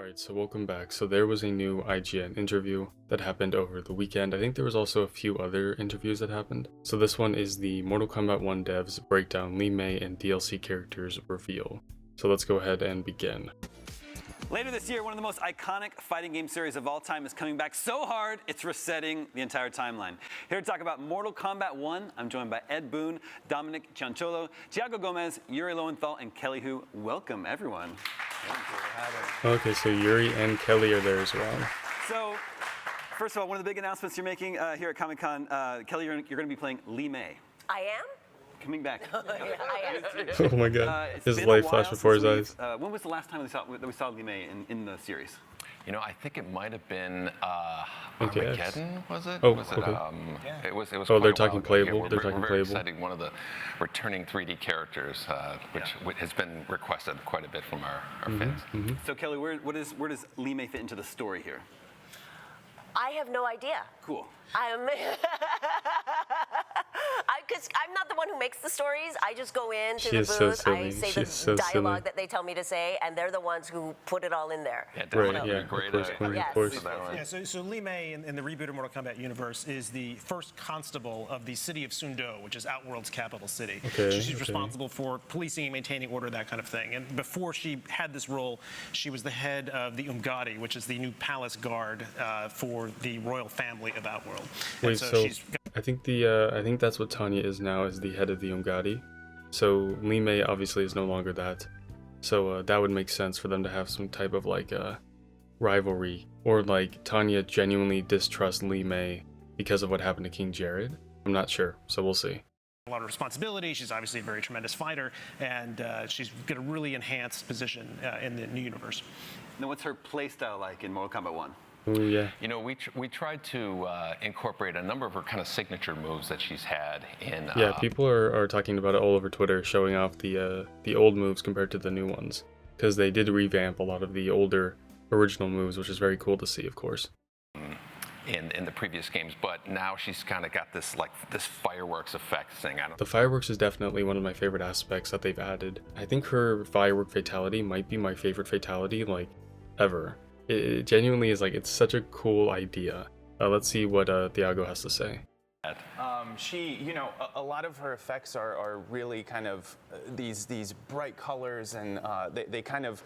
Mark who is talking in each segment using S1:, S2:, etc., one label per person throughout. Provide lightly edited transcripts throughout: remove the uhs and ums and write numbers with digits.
S1: Alright, so welcome back. So there was a new IGN interview that happened over the weekend. I think there was also a few other interviews that happened. So this one is the Mortal Kombat 1 devs breakdown Mei and DLC characters reveal. So let's go ahead and begin.
S2: Later this year, one of the most iconic fighting game series of all time is coming back so hard, it's resetting the entire timeline. Here to talk about Mortal Kombat 1, I'm joined by Ed Boon, Dominic Ciancholo, Thiago Gomez, Yuri Lowenthal, and Kelly Hu. Welcome, everyone. Thank you for having me.
S1: Okay, so Yuri and Kelly are there as well.
S2: So, first of all, one of the big announcements you're making here at Comic-Con, Kelly, you're going to be playing Mei.
S3: I am?
S2: Coming back.
S3: I am.
S1: Oh my god, his life flashed before his eyes.
S2: When was the last time we saw Mei in the series?
S4: You know, I think it might have been
S1: Okay,
S4: Armageddon, was it?
S1: Oh,
S4: was it,
S1: okay.
S4: It was
S1: Oh,
S4: quite
S1: they're
S4: a
S1: talking
S4: while ago.
S1: playable.
S4: Yeah,
S1: They're
S4: we're
S1: talking
S4: very
S1: playable.
S4: excited. One of the returning 3D characters, which has been requested quite a bit from our fans.
S2: So Kelly, where does Mei fit into the story here?
S3: I have no idea.
S2: Cool.
S3: Because I'm not the one who makes the stories. I just go into
S1: She
S3: the
S1: is so
S3: booth,
S1: silly.
S3: I say
S1: She
S3: the
S1: is so
S3: dialogue
S1: silly.
S3: that they tell me to say, and they're the ones who put it all in there.
S4: Yeah,
S1: Right,
S4: definitely
S1: yeah,
S4: a great,
S1: of course, Queen,
S3: Yes.
S1: of course.
S4: for that one.
S5: Yeah, so Mei in the rebooted Mortal Kombat universe is the first constable of the city of Sundo, which is Outworld's capital city.
S1: Okay,
S5: She's
S1: okay.
S5: responsible for policing and maintaining order, that kind of thing. And before she had this role, she was the head of the Umgadi, which is the new palace guard for the royal family of Outworld. And
S1: Wait, so I think that's what Tanya is now, is the head of the Umgadi. So Mei obviously is no longer that. So that would make sense for them to have some type of like rivalry, or like Tanya genuinely distrusts Mei because of what happened to King Jared. I'm not sure, so we'll see.
S5: a lot of responsibility. She's obviously a very tremendous fighter, and she's got a really enhanced position in the new universe.
S2: Now, what's her playstyle like in Mortal Kombat 1?
S1: Oh yeah.
S4: You know, we tried to incorporate a number of her kind of signature moves that she's had in.
S1: Yeah, people are talking about it all over Twitter, showing off the old moves compared to the new ones, because they did revamp a lot of the older original moves, which is very cool to see, of course.
S4: In the previous games, but now she's kind of got this this fireworks effect thing.
S1: The fireworks is definitely one of my favorite aspects that they've added. I think her firework fatality might be my favorite fatality like ever. It genuinely is like, it's such a cool idea. Let's see what Thiago has to say.
S6: She, you know, a lot of her effects are really kind of these bright colors, and they kind of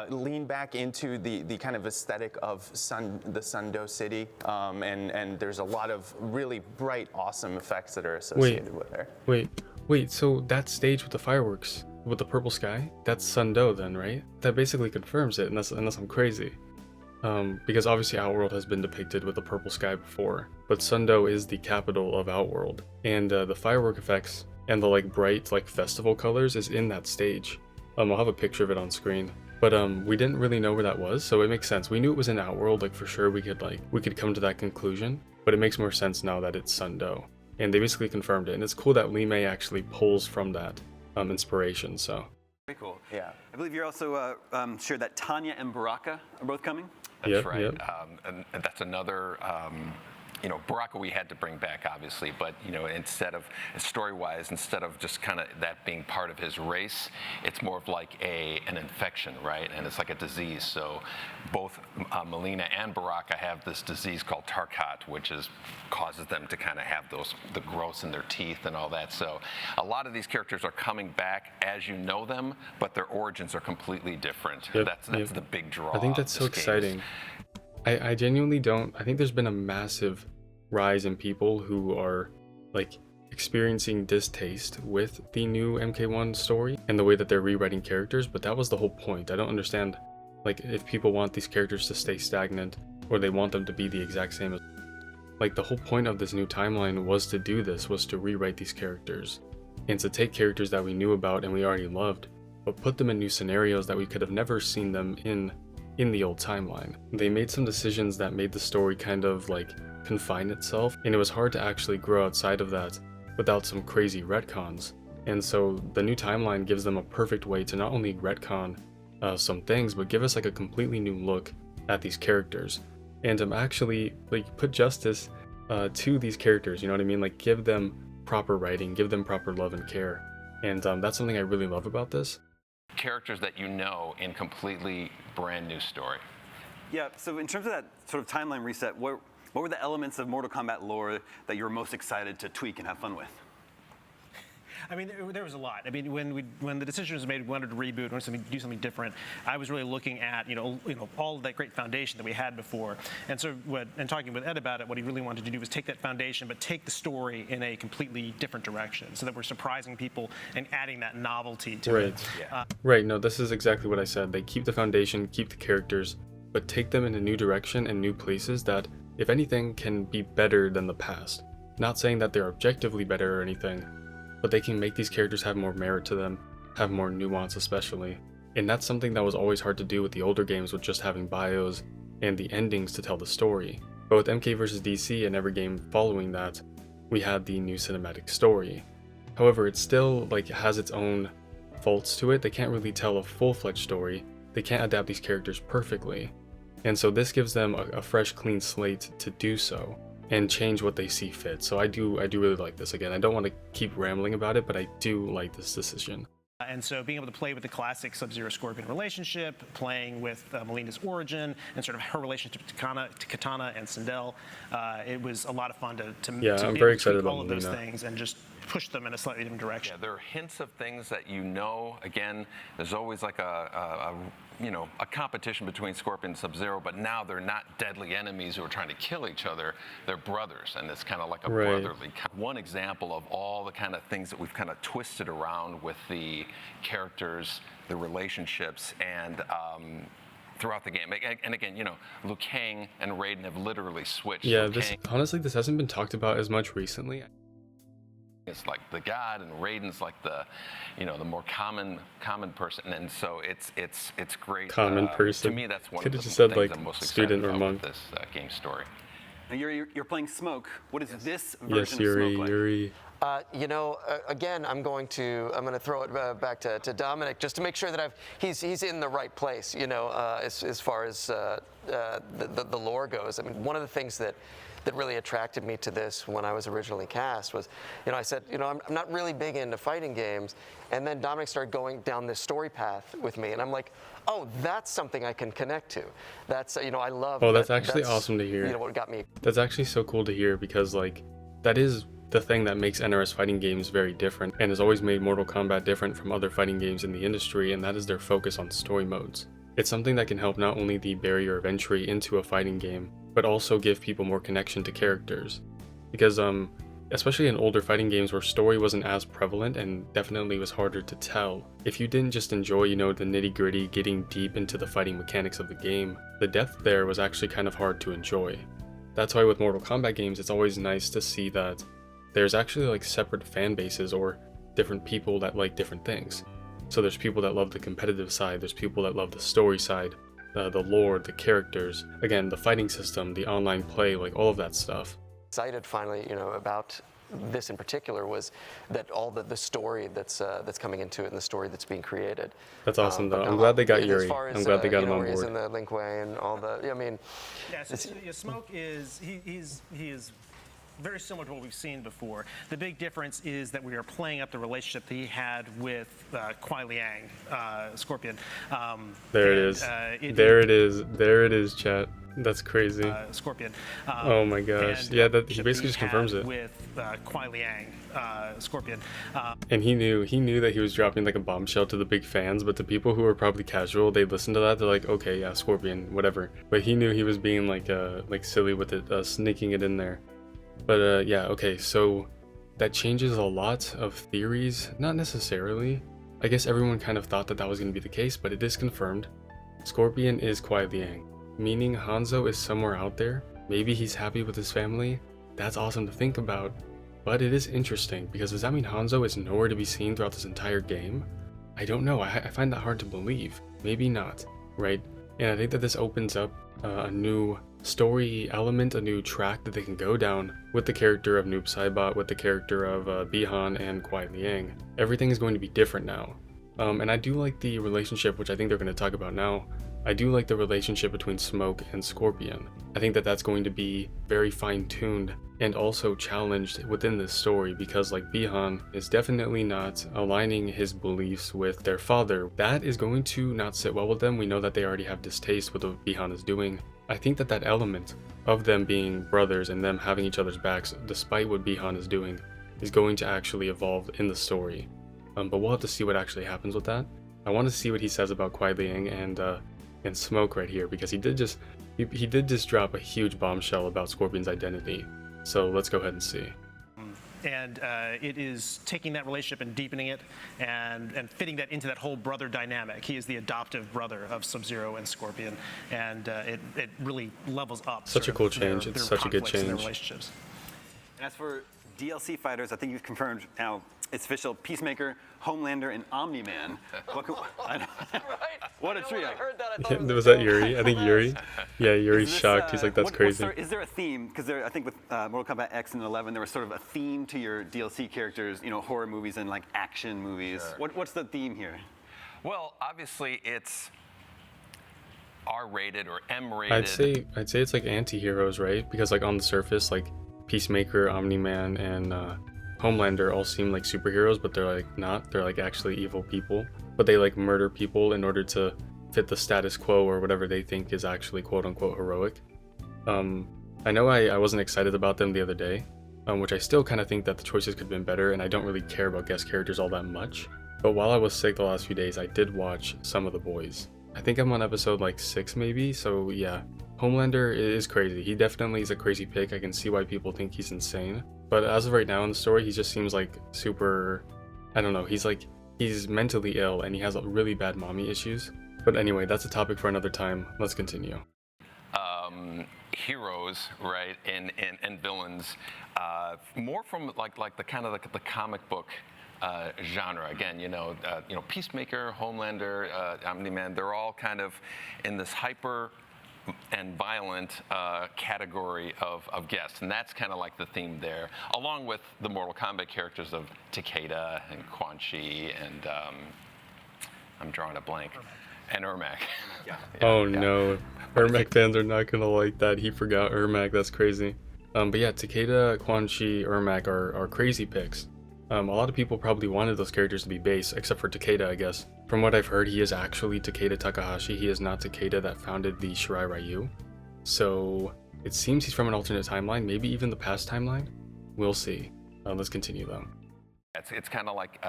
S6: lean back into the kind of aesthetic of the Sundo city, and there's a lot of really bright, awesome effects that are associated with her.
S1: Wait, so that stage with the fireworks, with the purple sky, that's Sundo then, right? That basically confirms it, unless I'm crazy. Because obviously Outworld has been depicted with the purple sky before, but Sundo is the capital of Outworld, and the firework effects and the like bright like festival colors is in that stage. I'll have a picture of it on screen, but we didn't really know where that was, so it makes sense. We knew it was in Outworld, like for sure we could come to that conclusion, but it makes more sense now that it's Sundo, and they basically confirmed it. And it's cool that Mei actually pulls from that inspiration. So
S2: Very cool.
S6: Yeah.
S2: I believe you're also shared that Tanya and Baraka are both coming.
S4: That's
S1: Yep,
S4: right.
S1: yep.
S4: And that's another, you know, Baraka we had to bring back, obviously, but, you know, story-wise, instead of just kind of that being part of his race, it's more of like an infection, right? And it's like a disease. So both Melina and Baraka have this disease called Tarkat, which causes them to kind of have the growths in their teeth and all that. So a lot of these characters are coming back as you know them, but their origins are completely different.
S1: Yep,
S4: That's
S1: yep.
S4: the big draw.
S1: I think
S4: of
S1: that's so
S4: this game.
S1: exciting. I genuinely don't. I think there's been a massive rise in people who are like experiencing distaste with the new MK1 story and the way that they're rewriting characters, but that was the whole point. I don't understand like if people want these characters to stay stagnant or they want them to be the exact same as, like, the whole point of this new timeline was to do this, was to rewrite these characters and to take characters that we knew about and we already loved, but put them in new scenarios that we could have never seen them in the old timeline. They made some decisions that made the story kind of like confine itself, and it was hard to actually grow outside of that without some crazy retcons. And so the new timeline gives them a perfect way to not only retcon some things, but give us like a completely new look at these characters, and actually like put justice to these characters, you know what I mean? Like give them proper writing, give them proper love and care. And that's something I really love about this.
S4: characters that you know in completely brand new story.
S2: Yeah, so in terms of that sort of timeline reset, what were the elements of Mortal Kombat lore that you were most excited to tweak and have fun with?
S5: I mean, there was a lot. I mean, when the decision was made, we wanted to reboot, wanted to do something different. I was really looking at all of that great foundation that we had before, and so talking with Ed about it, what he really wanted to do was take that foundation, but take the story in a completely different direction, so that we're surprising people and adding that novelty to it.
S1: Right. No, this is exactly what I said. They keep the foundation, keep the characters, but take them in a new direction and new places that, if anything, can be better than the past. Not saying that they're objectively better or anything, but they can make these characters have more merit to them, have more nuance especially. And that's something that was always hard to do with the older games, with just having bios and the endings to tell the story. But with MK vs DC and every game following that, we had the new cinematic story. However, it still has its own faults to it. They can't really tell a full-fledged story. They can't adapt these characters perfectly. And so this gives them a fresh, clean slate to do so and change what they see fit. So I do really like this. Again, I don't want to keep rambling about it, but I do like this decision.
S5: And so being able to play with the classic Sub-Zero Scorpion relationship, playing with Melina's origin, and sort of her relationship to Katana and Sindel, it was a lot of fun to
S1: I'm
S5: be
S1: very
S5: able
S1: excited
S5: to
S1: about
S5: all of those
S1: Melina.
S5: things and just push them in a slightly different direction.
S4: Yeah, there are hints of things that again, there's always like a competition between Scorpion and Sub-Zero, but now they're not deadly enemies who are trying to kill each other. They're brothers, and it's kind of like a brotherly. One example of all the kind of things that we've kind of twisted around with the characters, the relationships, and throughout the game. And again, Liu Kang and Raiden have literally switched.
S1: Yeah, honestly, this hasn't been talked about as much recently.
S4: It's like the god, and Raiden's like the more common person, and so it's great.
S1: Common person.
S4: To me, that's one
S1: Could've
S4: of the
S1: just said,
S4: things
S1: like,
S4: I'm most
S1: student
S4: excited
S1: or
S4: about
S1: monk.
S4: with this game story.
S2: Now you're playing Smoke. What is this version
S1: Yes,
S2: of
S1: Yuri,
S2: Smoke like?
S1: Yuri.
S7: Again, I'm going to throw it back to Dominic just to make sure that he's in the right place. As far as the lore goes. I mean, one of the things that really attracted me to this when I was originally cast was, I said, I'm not really big into fighting games, and then Dominic started going down this story path with me, and I'm like, oh, that's something I can connect to. That's I love.
S1: Oh, that's actually awesome to hear.
S7: What got me.
S1: That's actually so cool to hear, because that is the thing that makes NRS fighting games very different and has always made Mortal Kombat different from other fighting games in the industry, and that is their focus on story modes. It's something that can help not only the barrier of entry into a fighting game, but also give people more connection to characters. Because especially in older fighting games where story wasn't as prevalent and definitely was harder to tell, if you didn't just enjoy, the nitty-gritty, getting deep into the fighting mechanics of the game, the depth there was actually kind of hard to enjoy. That's why with Mortal Kombat games, it's always nice to see that there's actually separate fan bases or different people that like different things. So there's people that love the competitive side, there's people that love the story side, the lore, the characters, again, the fighting system, the online play, all of that stuff.
S7: Excited finally, about this in particular was that all the story that's coming into it and the story that's being created.
S1: That's awesome though. I'm glad they got Yuri. I'm glad they got him on
S7: He's
S1: board.
S7: in the Link Way and all the.
S5: Smoke is he is very similar to what we've seen before. The big difference is that we are playing up the relationship that he had with Kuai Liang, Scorpion.
S1: There it is, chat. That's crazy.
S5: Scorpion.
S1: Oh my gosh. Yeah, he basically just confirms it.
S5: With Kuai Liang, Scorpion.
S1: And he knew that he was dropping a bombshell to the big fans, but to people who are probably casual, they listen to that, they're like, okay, yeah, Scorpion, whatever. But he knew he was being silly with it, sneaking it in there. But yeah, okay, so that changes a lot of theories. Not necessarily. I guess everyone kind of thought that was going to be the case, but it is confirmed. Scorpion is Kuai Liang, meaning Hanzo is somewhere out there. Maybe he's happy with his family. That's awesome to think about. But it is interesting, because does that mean Hanzo is nowhere to be seen throughout this entire game? I don't know. I find that hard to believe. Maybe not, right? And I think that this opens up a new story element, a new track that they can go down with the character of Noob Saibot, with the character of Bihan and Kuai Liang. Everything is going to be different now. And I do like the relationship, which I think they're going to talk about now, I do like the relationship between Smoke and Scorpion. I think that that's going to be very fine-tuned and also challenged within this story, because like Bihan is definitely not aligning his beliefs with their father. That is going to not sit well with them. We know that they already have distaste with what Bihan is doing. I think that that element of them being brothers and them having each other's backs despite what Bihan is doing is going to actually evolve in the story. But we'll have to see what actually happens with that. I want to see what he says about Kuai Liang and Smoke right here, because he did just drop a huge bombshell about Scorpion's identity. So let's go ahead and see.
S5: And it is taking that relationship and deepening it and fitting that into that whole brother dynamic. He is the adoptive brother of Sub-Zero and Scorpion, and it really levels up.
S1: Such a cool change. It's such a good change.
S5: Their relationships.
S2: And as for DLC fighters, I think you've confirmed now it's official: Peacemaker, Homelander, and Omni-Man. What a trio.
S7: I heard that, I thought
S1: Was that Yuri? I think Yuri. Yeah, Yuri's shocked. He's like, that's crazy.
S2: Is there a theme? Because I think with Mortal Kombat X and 11, there was sort of a theme to your DLC characters, horror movies and like action movies.
S4: Sure.
S2: What's the theme here?
S4: Well, obviously it's R-rated or M-rated.
S1: I'd say it's like anti-heroes, right? Because like on the surface, like Peacemaker, Omni-Man, and Homelander all seem like superheroes, but they're like not. They're like actually evil people, but they like murder people in order to fit the status quo or whatever they think is actually quote unquote heroic. I know I wasn't excited about them the other day, which I still kind of think that the choices could have been better, and I don't really care about guest characters all that much. But while I was sick the last few days, I did watch some of The Boys. I think I'm on episode like 6 maybe, so yeah. Homelander is crazy. He definitely is a crazy pick. I can see why people think he's insane. But as of right now in the story, he just seems like super, I don't know, he's mentally ill and he has really bad mommy issues. But anyway, that's a topic for another time. Let's continue.
S4: Heroes, right, and villains, more from like the kind of the comic book genre. Again, Peacemaker, Homelander, Omni-Man, they're all kind of in this hyper and violent category of guests, and that's kind of like the theme there, along with the Mortal Kombat characters of Takeda and Quan Chi and I'm drawing a blank, and Ermac.
S2: Yeah.
S1: Oh no, Ermac fans are not gonna like that. He forgot Ermac. That's crazy. But yeah, Takeda, Quan Chi, Ermac are crazy picks. A lot of people probably wanted those characters to be base, except for Takeda, I guess. From what I've heard, he is actually Takeda Takahashi. He is not Takeda that founded the Shirai Ryu. So it seems he's from an alternate timeline, maybe even the past timeline. We'll see. Let's continue though.
S4: It's kind of like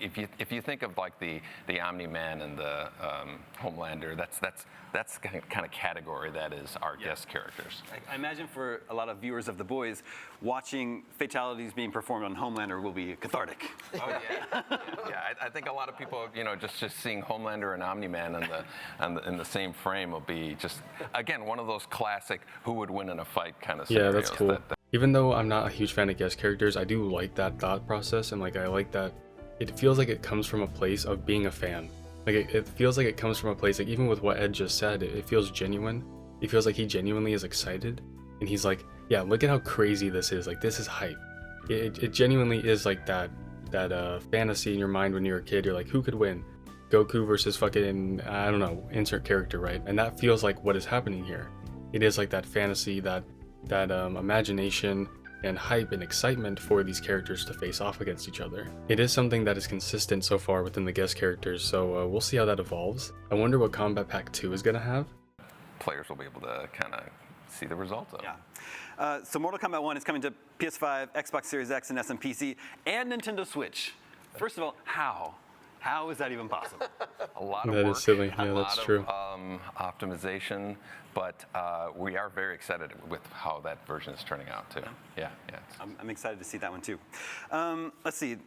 S4: if you think of like the Omni-Man and the Homelander, that's kind of category that is our guest characters.
S2: I imagine for a lot of viewers of The Boys, watching fatalities being performed on Homelander will be cathartic.
S4: Oh yeah, yeah. I think a lot of people, just seeing Homelander and Omni-Man in the same frame will be just, again, one of those classic who would win in a fight kind of scenarios.
S1: Yeah, that's cool. Even though I'm not a huge fan of guest characters, I do like that thought process, and I like that it feels like it comes from a place of being a fan. It feels like it comes from a place, even with what Ed just said, it feels genuine. It feels like he genuinely is excited, and he's like, yeah, look at how crazy this is. This is hype. It genuinely is like that fantasy in your mind when you're a kid. You're like, who could win? Goku versus fucking, I don't know, insert character, right? And that feels like what is happening here. It is like that fantasy, that imagination and hype and excitement for these characters to face off against each other. It is something that is consistent so far within the guest characters, so we'll see how that evolves. I wonder what Combat Pack 2 is gonna have.
S4: Players will be able to kind of see the results of.
S2: Yeah. So Mortal Kombat 1 is coming to PS5, Xbox Series X, and SMPC, and Nintendo Switch. First of all, how? How is that even possible?
S4: A lot of
S1: that
S4: work,
S1: is silly. Yeah,
S4: a
S1: that's
S4: lot
S1: true.
S4: of optimization, but we are very excited with how that version is turning out too. Yeah.
S2: I'm excited to see that one too. Let's see.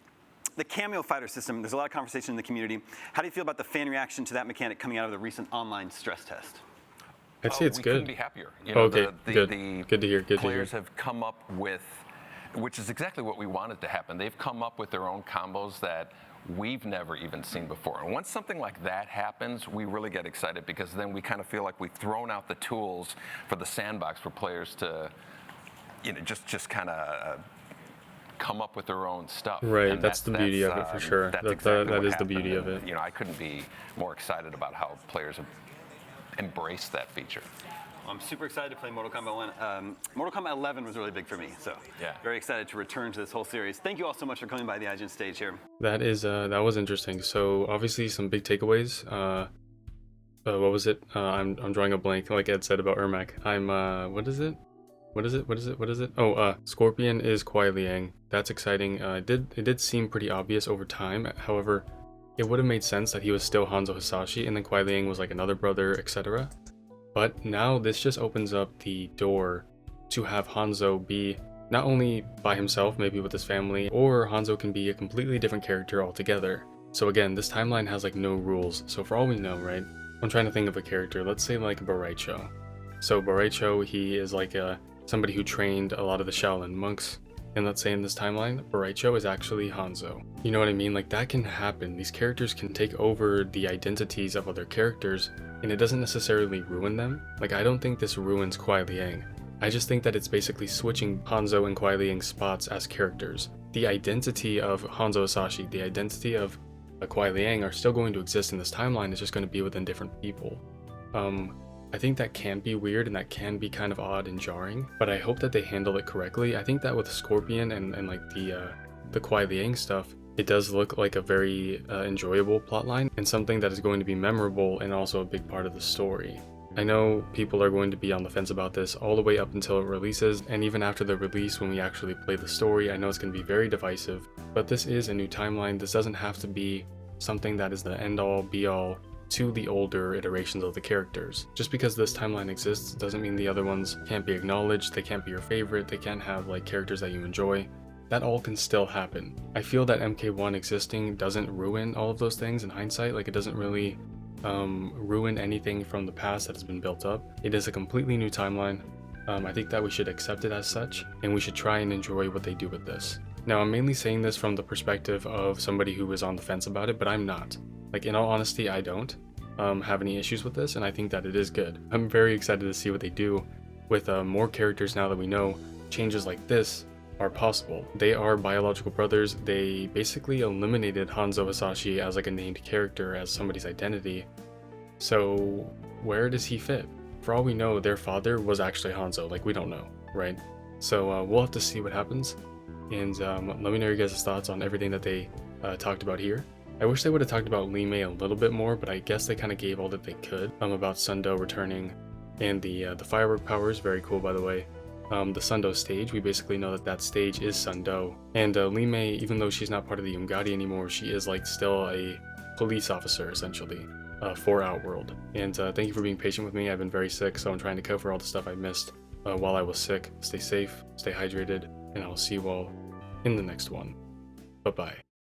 S2: The cameo fighter system, there's a lot of conversation in the community. How do you feel about the fan reaction to that mechanic coming out of the recent online stress test?
S1: I'd say it's
S4: we
S1: good.
S4: couldn't be happier.
S1: Okay, good.
S4: The
S1: Good to hear. Good to hear.
S4: players have come up with, which is exactly what we wanted to happen. They've come up with their own combos that we've never even seen before. And once something like that happens, we really get excited, because then we kind of feel like we've thrown out the tools for the sandbox for players to, just kind of come up with their own stuff.
S1: Right, that's the beauty of it for sure.
S4: That's
S1: That
S4: exactly what
S1: is the
S4: happened.
S1: beauty of it.
S4: And, I couldn't be more excited about how players have embrace that feature.
S2: I'm super excited to play Mortal Kombat 1. Mortal Kombat 11 was really big for me, so
S4: Yeah.
S2: very excited to return to this whole series. Thank you all so much for coming by the IGN stage here.
S1: That was interesting. So obviously some big takeaways. What was it? I'm drawing a blank, like Ed said about Ermac. What is it? Oh, Scorpion is Kuai Liang. That's exciting. It did seem pretty obvious over time. However, it would have made sense that he was still Hanzo Hasashi and then Kuai Liang was like another brother, etc. But now this just opens up the door to have Hanzo be not only by himself, maybe with his family, or Hanzo can be a completely different character altogether. So again, this timeline has like no rules. So for all we know, right? I'm trying to think of a character. Let's say like Baraicho. So Baraicho, he is like somebody who trained a lot of the Shaolin monks. And let's say in this timeline, Baraicho is actually Hanzo. You know what I mean? Like that can happen. These characters can take over the identities of other characters, and it doesn't necessarily ruin them. Like I don't think this ruins Kuai Liang. I just think that it's basically switching Hanzo and Kuai Liang's spots as characters. The identity of Hanzo Hasashi, the identity of Kuai Liang are still going to exist in this timeline. It's just going to be within different people. I think that can be weird and that can be kind of odd and jarring, but I hope that they handle it correctly. I think that with Scorpion and like the Kuai Liang stuff, it does look like a very enjoyable plotline and something that is going to be memorable and also a big part of the story. I know people are going to be on the fence about this all the way up until it releases, and even after the release when we actually play the story, I know it's going to be very divisive, but this is a new timeline. This doesn't have to be something that is the end-all, be-all to the older iterations of the characters. Just because this timeline exists doesn't mean the other ones can't be acknowledged, they can't be your favorite, they can't have like characters that you enjoy. That all can still happen. I feel that MK1 existing doesn't ruin all of those things in hindsight. Like it doesn't really ruin anything from the past that has been built up. It is a completely new timeline. I think that we should accept it as such, and we should try and enjoy what they do with this. Now, I'm mainly saying this from the perspective of somebody who is on the fence about it, but I'm not. Like, in all honesty, I don't have any issues with this, and I think that it is good. I'm very excited to see what they do with more characters now that we know changes like this are possible. They are biological brothers. They basically eliminated Hanzo Hasashi as like a named character, as somebody's identity. So where does he fit? For all we know, their father was actually Hanzo. Like, we don't know, right? So we'll have to see what happens. And let me know your guys' thoughts on everything that they talked about here. I wish they would have talked about Li Mei a little bit more, but I guess they kind of gave all that they could about Sundo returning, and the firework powers, very cool by the way. The Sundo stage, we basically know that that stage is Sundo. And Li Mei, even though she's not part of the Umgadi anymore, she is like still a police officer essentially for Outworld. And thank you for being patient with me. I've been very sick, so I'm trying to cover all the stuff I missed while I was sick. Stay safe, stay hydrated, and I'll see you all in the next one. Bye-bye.